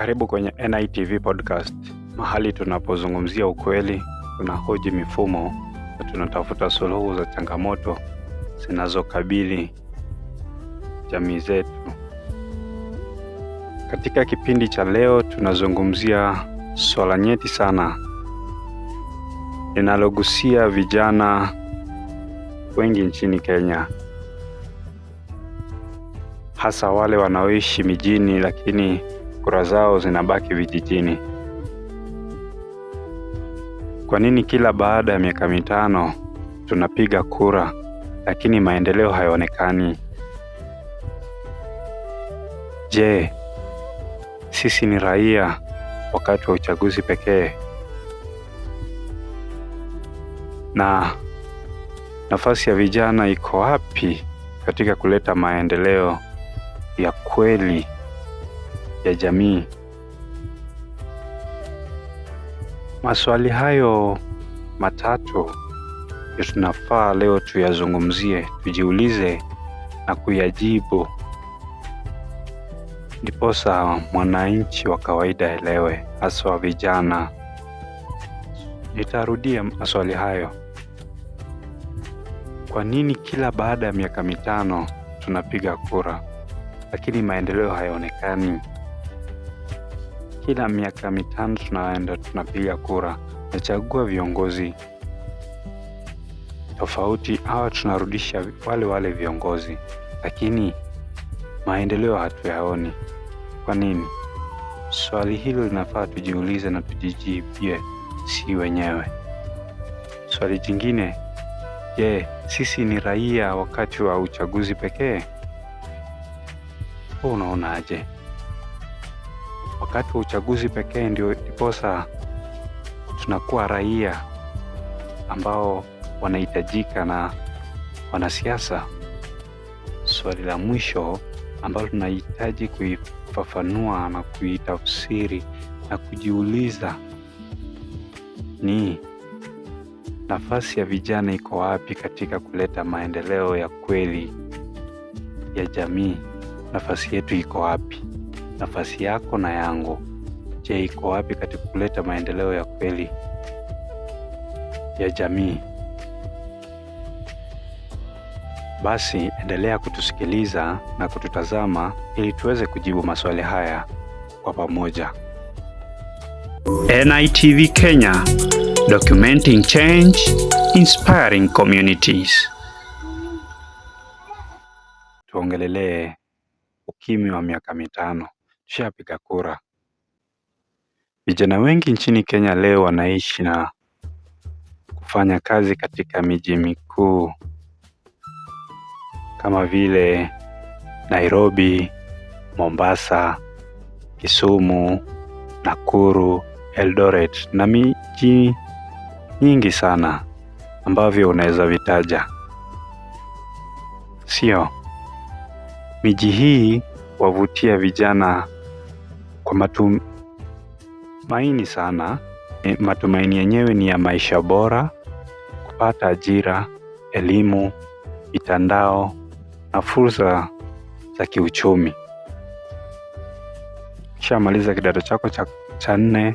Karibu kwenye NITV Podcast, mahali tunapozungumzia ukweli, tunahoji mifumo na tunatafuta suluhu za changamoto zinazokabili jamii zetu. Katika kipindi cha leo tunazungumzia swala nyeti sana linalogusia vijana wengi nchini Kenya, hasa wale wanaoishi mijini lakini kura zao zinabaki vijijini. Kwa nini kila baada ya miaka mitano tunapiga kura lakini maendeleo hayaonekani? Je, sisi ni raia wakati wa uchaguzi pekee? Na nafasi ya vijana iko wapi katika kuleta maendeleo ya kweli ya jamii? Maswali hayo matatu ndio tunafaa leo tuyazungumzie, tujiulize na kuyajibu, ndiposa mwananchi wa kawaida elewe, hasa vijana. Nitarudia maswali hayo. Kwa nini kila baada ya miaka mitano tunapiga kura lakini maendeleo hayaonekani? Kila miaka mitano tunapiga kura, tunachagua viongozi tofauti au tunarudisha wale viongozi, lakini maendeleo hatuyaoni. Kwa nini? Swali hilo linafaa tujiulize na tujijibie si wenyewe. Swali jingine, je, sisi ni raia wakati wa uchaguzi pekee? Unaonaje? Wakati wa uchaguzi pekee ndio ndiposa tunakuwa raia ambao wanahitajika na wanasiasa? Swali la mwisho ambalo tunahitaji kuifafanua na kuitafsiri na kujiuliza ni nafasi ya vijana iko wapi katika kuleta maendeleo ya kweli ya jamii? Nafasi yetu iko wapi? Nafasi yako na yangu, je, iko wapi katika kuleta maendeleo ya kweli ya jamii? Basi endelea kutusikiliza na kututazama ili tuweze kujibu maswali haya kwa pamoja. NITV Kenya, documenting change, inspiring communities. Tuongelelee ukimya wa miaka mitano. Tushapiga kura. Vijana wengi nchini Kenya leo wanaishi na kufanya kazi katika miji mikuu kama vile Nairobi, Mombasa, Kisumu, Nakuru, Eldoret na miji nyingi sana ambavyo unaweza vitaja. Sio? Miji hii wavutia vijana kwa matumaini sana. Matumaini yenyewe ni ya maisha bora, kupata ajira, elimu, mitandao na fursa za kiuchumi. Kisha maliza kidato chako cha 4,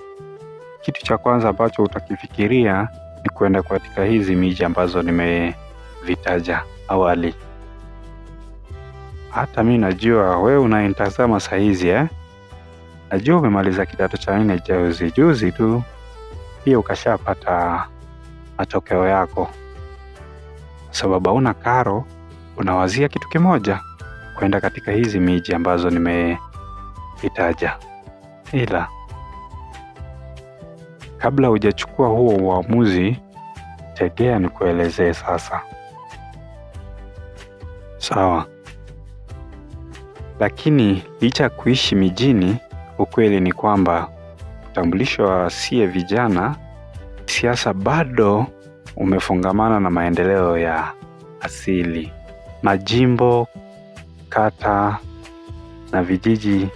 kitu cha kwanza ambacho utakifikiria ni kwenda katika hizi miji ambazo nimevitaja awali. Hata mimi najua wewe unayenitazama saa hizi najua umemaliza kidato cha 4 juzi tu, pia ukashapata matokeo yako. Sababu una karo, unawazia kitu kimoja, kwenda katika hizi miji ambazo nimevitaja. Ila kabla hujachukua huo uamuzi, tegea nikuelezee sasa. Sawa? Lakini licha kuishi mijini, ukweli ni kwamba utambulisho wa sie vijana siasa bado umefungamana na maendeleo ya asili, majimbo, kata na vijiji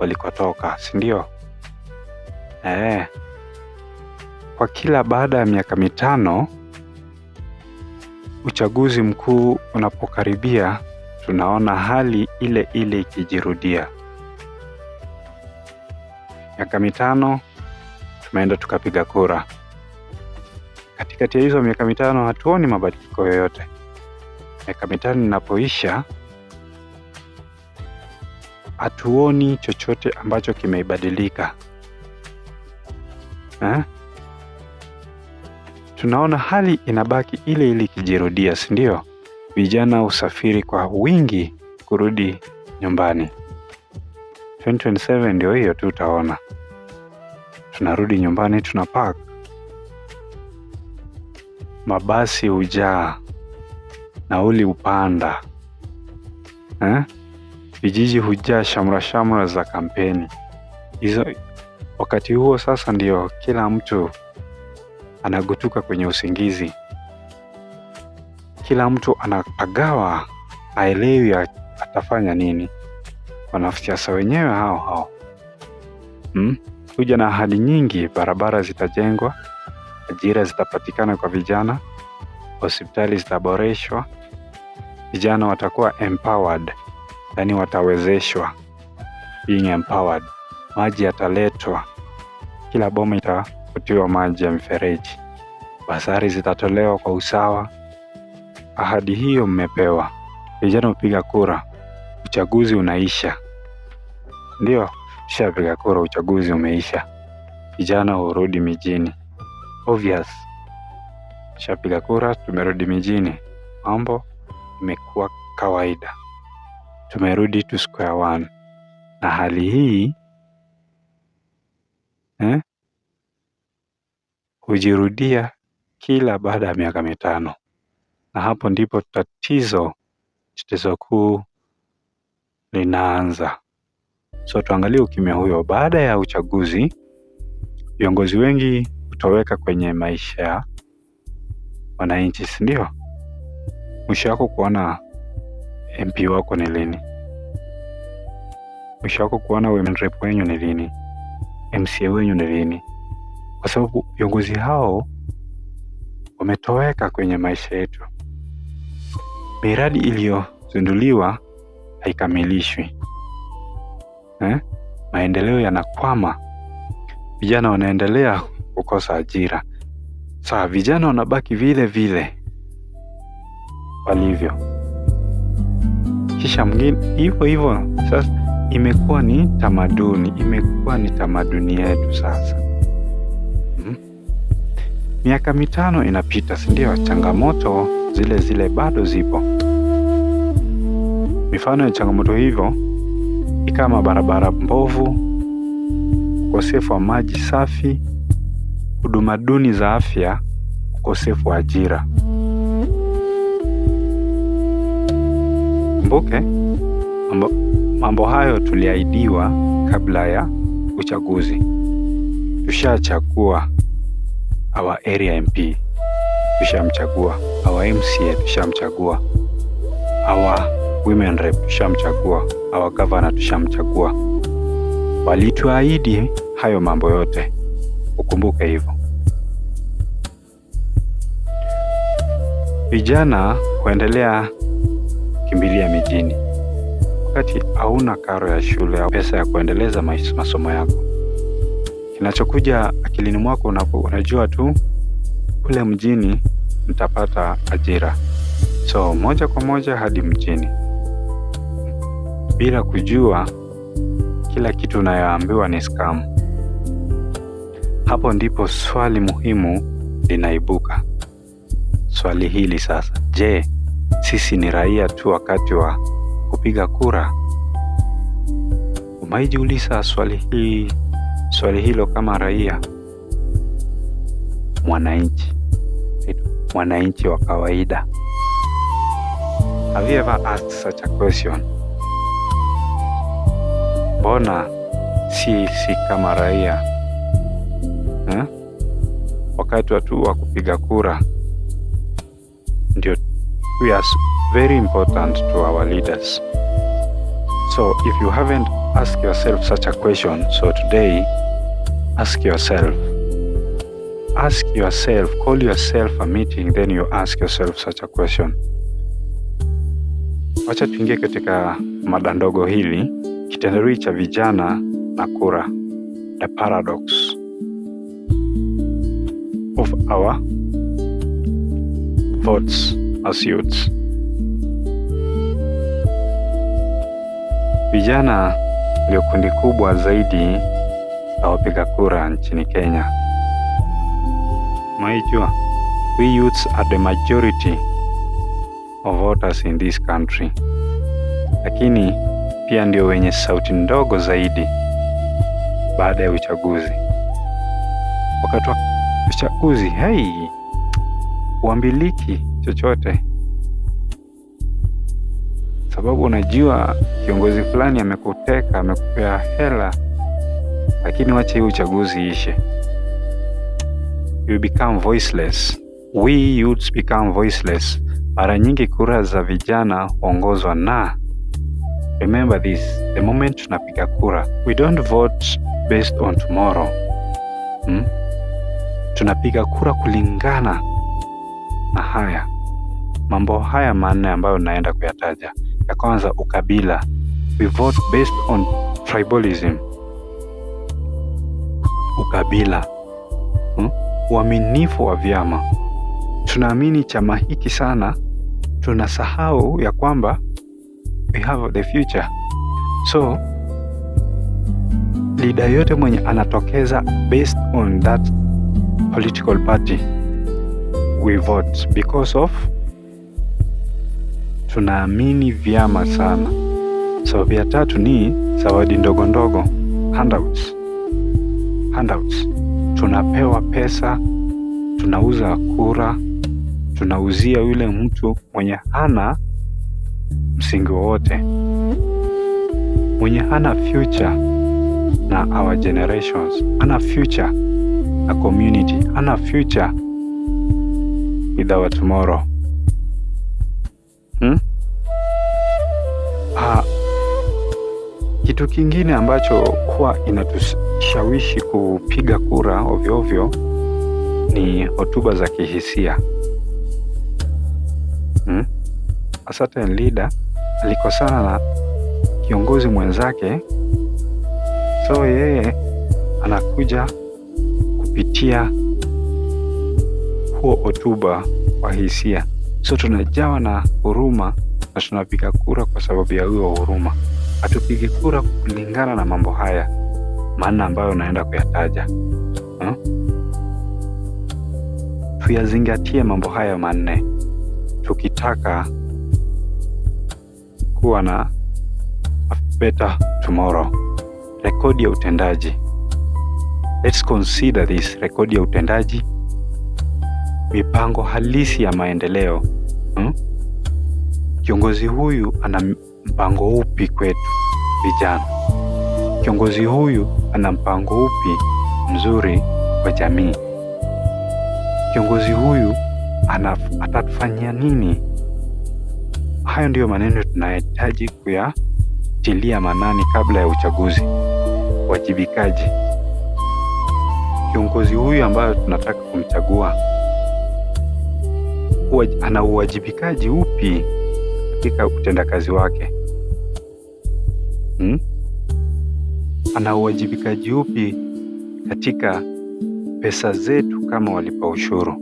walikotoka, si ndio? Kwa kila baada ya miaka mitano uchaguzi mkuu unapokaribia, tunaona hali ile ile ikijirudia. miaka mitano tumeenda tukapiga kura. Katikati ya hizo miaka mitano hatuoni mabadiliko yoyote. Miaka mitano inapoisha hatuoni chochote ambacho kimeibadilika. Tunaona hali inabaki ile ile ikijirudia, si ndio? Vijana usafiri kwa wingi kurudi nyumbani. 2027 ndio hiyo tu, utaona tunarudi nyumbani, tunapark, mabasi hujaa, nauli upanda, vijiji hujaa, shamra za kampeni hizo. Wakati huo sasa ndio kila mtu anagutuka kwenye usingizi, kila mtu anapagawa, haelewi atafanya nini. Wanasiasa wenyewe hao huja na ahadi nyingi. Barabara zitajengwa, ajira zitapatikana kwa vijana, hospitali zitaboreshwa, vijana watakuwa empowered, yani watawezeshwa, being empowered. Maji yataletwa, kila boma itafutiwa maji ya mifereji, basari zitatolewa kwa usawa. Ahadi hiyo mmepewa, vijana upiga kura, uchaguzi unaisha. Ndio, ushapiga kura, uchaguzi umeisha, vijana urudi mijini. Obvious, ushapiga kura, tumerudi mijini, mambo imekuwa kawaida, tumerudi to square one. Na hali hii hujirudia kila baada ya miaka mitano, na hapo ndipo tatizo kuu linaanza. So tuangalie ukimya huyo. Baada ya uchaguzi, viongozi wengi hutoweka kwenye maisha ya wananchi, si ndio? Mwisho wako kuona MP wako ni lini? Mwisho wako kuona women rep wenyu ni lini? MCA wenyu ni lini? Kwa sababu viongozi hao wametoweka kwenye maisha yetu. Miradi iliyozinduliwa haikamilishwi. Maendeleo yanakwama, vijana wanaendelea kukosa ajira. Sasa vijana wanabaki vile vile walivyo. Kisha mwingine hivyo. Sasa imekuwa ni tamaduni yetu sasa. Miaka mitano inapita, si ndio? Changamoto zile bado zipo. Mifano ya changamoto hivyo ni kama barabara mbovu, ukosefu wa maji safi, huduma duni za afya, ukosefu wa ajira. Kumbuke mambo hayo tuliahidiwa kabla ya uchaguzi. Tushachagua our area MP, tushamchagua our MCA, tushamchagua our women rep, tushamchagua our governor, tushamchagua. Walituahidi hayo mambo yote, ukumbuke hivyo. Vijana kuendelea kimbilia mijini wakati hauna karo ya shule au pesa ya kuendeleza masomo yako. Kinachokuja akilini mwako unajua tu kule mjini mtapata ajira, so moja kwa moja hadi mjini, bila kujua kila kitu unayoambiwa ni scam. Hapo ndipo swali muhimu linaibuka. Swali hili sasa, je, sisi ni raia tu wakati wa kupiga kura? Umaijiuliza swali hilo kama raia, mwananchi wa kawaida? Have you ever asked such a question? Mbona si kama raia wakati watu wa kupiga kura ndio we are very important to our leaders. So if you haven't asked yourself such a question, so today ask yourself, call yourself a meeting, then you ask yourself such a question. Wacha tuingie katika mada ndogo hili, kitendawili cha vijana na kura. the paradox of our votes as youths. Vijana ndio kundi kubwa zaidi la wapiga kura nchini Kenya. Mwaijua, we youths are the majority of voters in this country. Lakini pia ndio wenye sauti ndogo zaidi baada ya uchaguzi. Wakati wa uchaguzi, huambiliki chochote. Sababu unajua kiongozi fulani amekuteka, amekupea hela, lakini wacha hii uchaguzi ishe. You become voiceless. We youths become voiceless. Mara nyingi kura za vijana huongozwa na, remember this, the moment tunapiga kura, we don't vote based on tomorrow. Tunapiga kura kulingana na mambo haya manne ambayo naenda kuyataja. Ya kwanza, ukabila. We vote based on tribalism. Ukabila. Uaminifu wa vyama. Tunaamini chama hiki sana, tunasahau ya kwamba we have the future. So leader yote mwenye anatokeza based on that political party, we vote because of tunaamini vyama sana. Sababu ya tatu ni zawadi ndogo ndogo, handouts. Tunapewa pesa, tunauza kura, tunauzia yule mtu mwenye hana msingi wowote, mwenye hana future na our generations, hana future na community, hana future with our tomorrow. Kitu kingine ambacho huwa inatushawishi kupiga kura ovyo ovyo ni hotuba za kihisia. A certain leader alikosana na kiongozi mwenzake, so yeye anakuja kupitia huo hotuba wa hisia. So tunajawa na huruma na tunapiga kura kwa sababu ya huo huruma. Hatupigi kura kulingana na mambo haya maana ambayo naenda kuyataja. Tuyazingatie mambo haya manne tukitaka kuwa na a better tomorrow. Rekodi ya utendaji. Let's consider this. Rekodi ya utendaji, mipango halisi ya maendeleo. Kiongozi huyu ana mpango upi kwetu vijana? Kiongozi huyu ana mpango upi mzuri kwa jamii? Kiongozi huyu atatufanyia nini? Hayo ndiyo maneno tunahitaji kuyatilia maanani kabla ya uchaguzi. Wajibikaji. Kiongozi huyu ambaye tunataka kumchagua ana uwajibikaji upi katika utendakazi wake? Ana uwajibikaji upi katika pesa zetu kama walipa ushuru?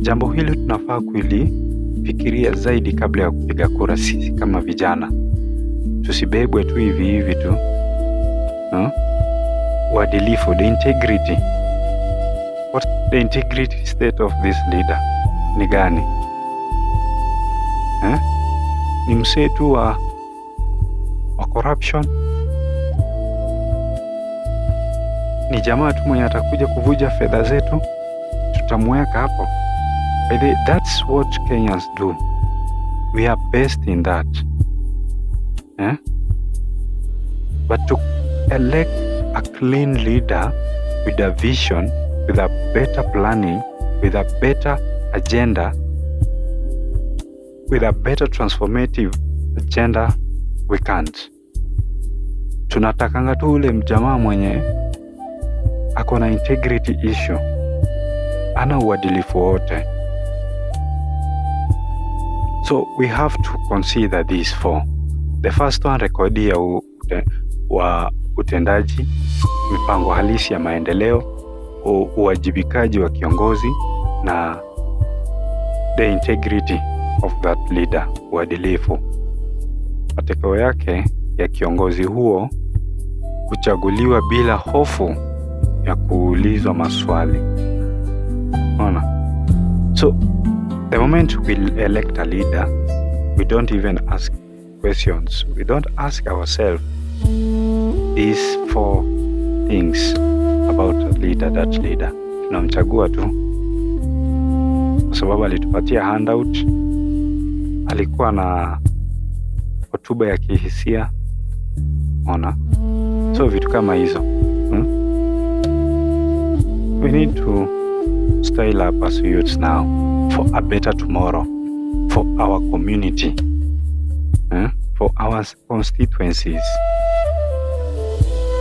Jambo hili tunafaa kulifikiria zaidi kabla ya kupiga kura. Sisi kama vijana tusibebwe tu hivi tu. Uadilifu, the integrity. What the integrity state of this leader ni gani? Ni msee tu wa corruption? Ni jamaa tu mwenye atakuja kuvuja fedha zetu, tutamweka hapo? That's what Kenyans do. We are best in that. But to elect a clean leader with a vision, with a better planning, with a better agenda, with a better transformative agenda, we can't. Tunatakanga tu ule mjamaa mwenye ako na integrity issue, ana uadilifu wote. So we have to consider these four. The first one, rekodi ya utendaji, mipango halisi ya maendeleo, uwajibikaji wa kiongozi na the integrity of that leader, uadilifu. Matokeo yake ya kiongozi huo kuchaguliwa bila hofu ya kuulizwa maswali. Unaona? So the moment we elect a leader, we don't even ask questions. We don't ask ourselves these 4 things about a leader, that leader. Tunamchagua tu kwa sababu alitupatia handout, alikuwa na hotuba ya kihisia. Ona, so vitu kama hizo. We need to style up as youths now for a better tomorrow, for our community, for our constituencies.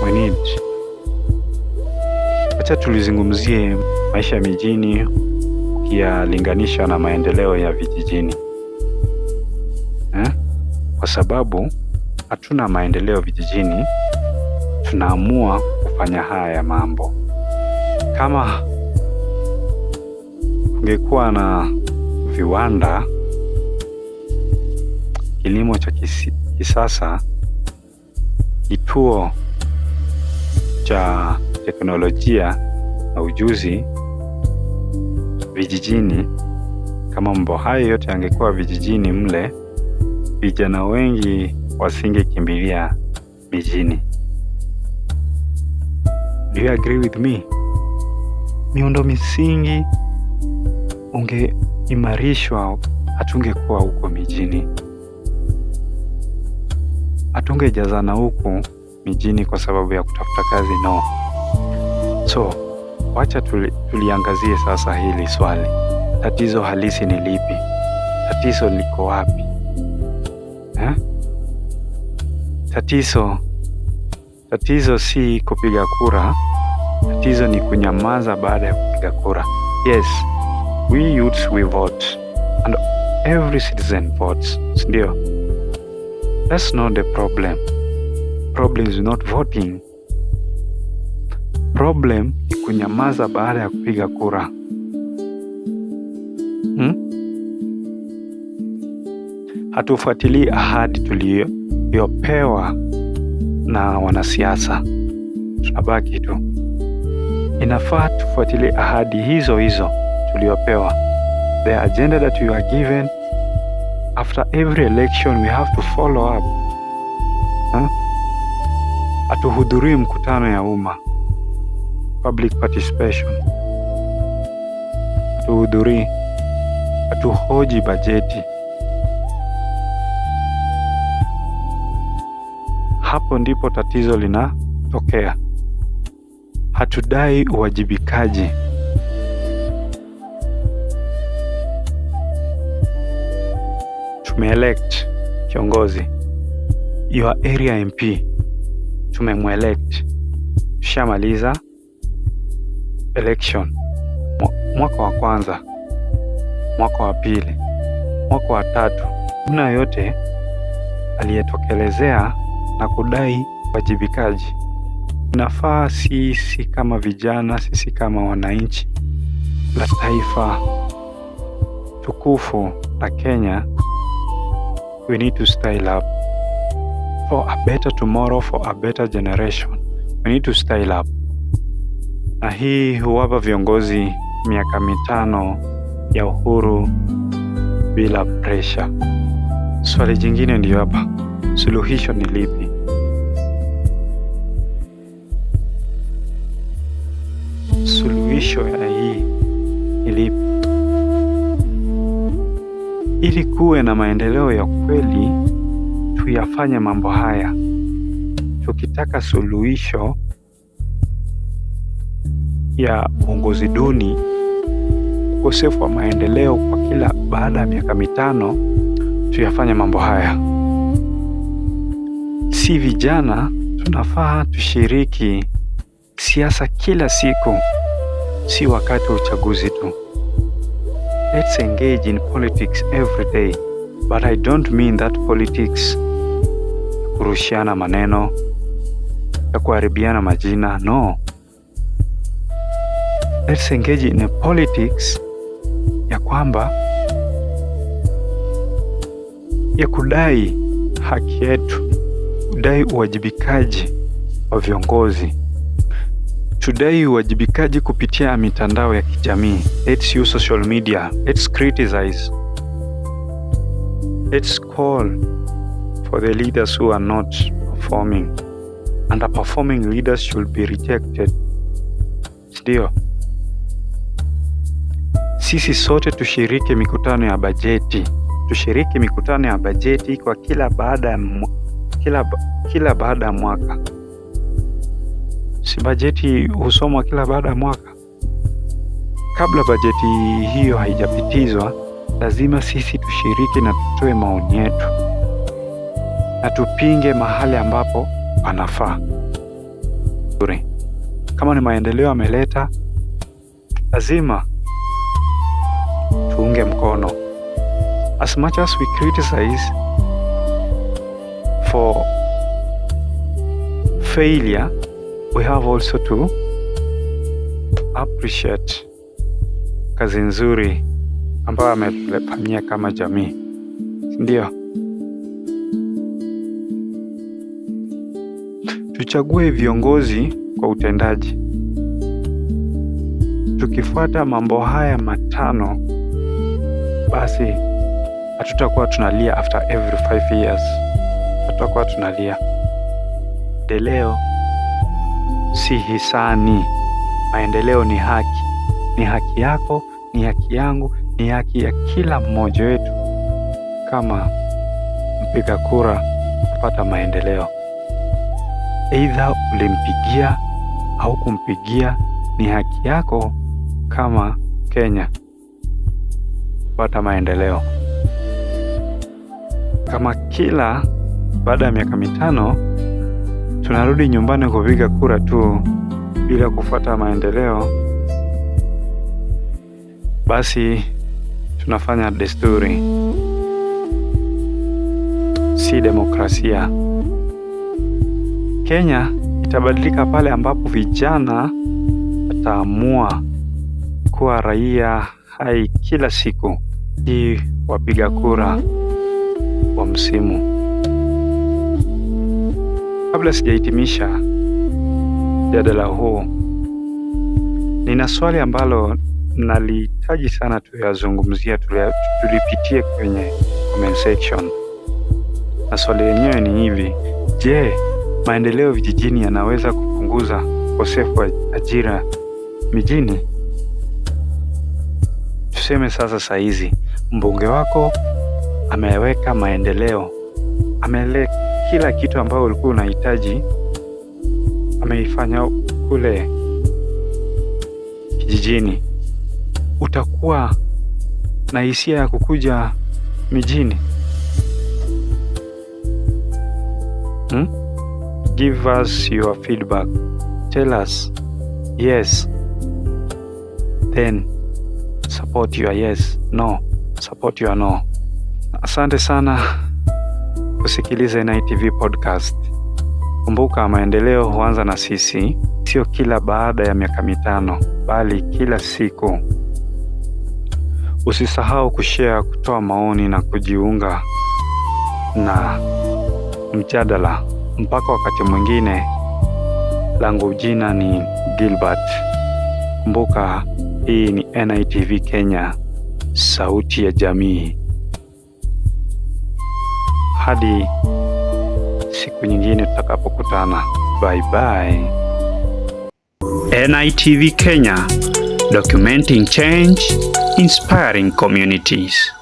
We need. Acha tulizungumzie maisha ya mijini ukiyalinganisha na maendeleo ya vijijini. Kwa sababu hatuna maendeleo vijijini, tunaamua kufanya haya mambo. Kama ungekuwa na viwanda, kilimo cha kisasa, kituo cha teknolojia na ujuzi vijijini, kama mambo hayo yote yangekuwa vijijini mle, vijana wengi wasingekimbilia mijini. Do you agree with me? Miundo misingi ungeimarishwa, hatungekuwa huko mijini. Hatungejazana huko mijini kwa sababu ya kutafuta kazi, no. So, wacha tuliangazie sasa hili swali. Tatizo halisi ni lipi? Tatizo liko wapi? Tatizo si kupiga kura. Tatizo ni kunyamaza baada ya kupiga kura. Yes, we youths we vote and every citizen votes. Ndio. That's not the problem. Problem is not voting. Problem ni kunyamaza baada ya kupiga kura. Hatufuatilii ahadi tuliyopewa na wanasiasa. Tunabaki tu. Inafaa tufuatilie ahadi hizo tuliyopewa. The agenda that we are given after every election, we have to follow up. Hatuhudhurii mkutano ya umma, public participation. Hatuhudhurii, hatuhoji bajeti. Hapo ndipo tatizo linatokea. Hatudai uwajibikaji. Tumeelect kiongozi, your area MP, tumemwelect, tushamaliza election, mwaka wa kwanza, mwaka wa pili, mwaka wa tatu. Mna yote aliyetokelezea na kudai wajibikaji. Inafaa sisi kama vijana, sisi kama wananchi la taifa tukufu la Kenya, we need to style up for a better tomorrow, for a better generation. We need to style up. Na hii huwapa viongozi miaka 5 ya uhuru bila pressure. Swali jingine ndio hapa. Suluhisho ni lipi? Suluhisho ya hii ni lipi? Ili kuwe na maendeleo ya kweli, tuyafanye mambo haya. Tukitaka suluhisho ya uongozi duni, ukosefu wa maendeleo kwa kila baada ya miaka 5, tuyafanye mambo haya. Si vijana tunafaa tushiriki siasa kila siku, si wakati wa uchaguzi tu. Let's engage in politics every day, but I don't mean that politics kurushiana maneno, ya kuharibiana majina. No. Let's engage in a politics ya kwamba ya kudai haki yetu, kudai uwajibikaji wa viongozi, tudai uwajibikaji kupitia mitandao ya kijamii. Let's use social media. Let's criticize. Let's call for the leaders who are not performing. Underperforming leaders should be rejected. Ndio. Sisi sote tushiriki mikutano ya bajeti. Tushiriki mikutano ya bajeti kwa kila baada ya mwaka. Si bajeti husomwa kila baada ya mwaka? Kabla bajeti hiyo haijapitizwa, lazima sisi tushiriki na tutoe maoni yetu na tupinge mahali ambapo panafaa. Kama ni maendeleo ameleta, lazima tuunge mkono. As much as we criticize for failure, we have also to appreciate kazi nzuri ambayo ametufanyia kama jamii. Ndio. Tuchague viongozi kwa utendaji. Tukifuata mambo haya matano, basi hatutakuwa tunalia after every 5 years. Hatutakuwa tunalia. Maendeleo si hisani. Maendeleo ni haki. Ni haki yako, ni haki yangu, ni haki ya kila mmoja wetu kama mpiga kura kupata maendeleo. Either ulimpigia au kumpigia, ni haki yako kama Kenya kupata maendeleo. Kama kila baada ya miaka 5 tunarudi nyumbani kupiga kura tu bila kufuata maendeleo, basi tunafanya desturi, si demokrasia. Kenya itabadilika pale ambapo vijana wataamua kuwa raia hai kila siku, si wapiga kura wa msimu. Kabla sijahitimisha mjadala huu, nina swali ambalo nalihitaji sana tuyazungumzia, tulipitie kwenye comment section. Na swali lenyewe ni hivi: je, maendeleo vijijini yanaweza kupunguza ukosefu wa ajira mijini? Tuseme sasa hizi mbunge wako ameweka maendeleo, ameleta kila kitu ambayo ulikuwa unahitaji, ameifanya kule kijijini. Utakuwa na hisia ya kukuja mijini? Give us your feedback. Tell us yes, then support your yes. No, support your no. Asante sana kusikiliza NITV podcast. Kumbuka, maendeleo huanza na sisi, sio kila baada ya miaka 5, bali kila siku. Usisahau kushare, kutoa maoni na kujiunga na mjadala. Mpaka wakati mwingine, langu jina ni Gilbert. Kumbuka, hii ni NITV Kenya, sauti ya jamii. Hadi siku nyingine tutakapokutana. Bye bye. NITV Kenya, documenting change, inspiring communities.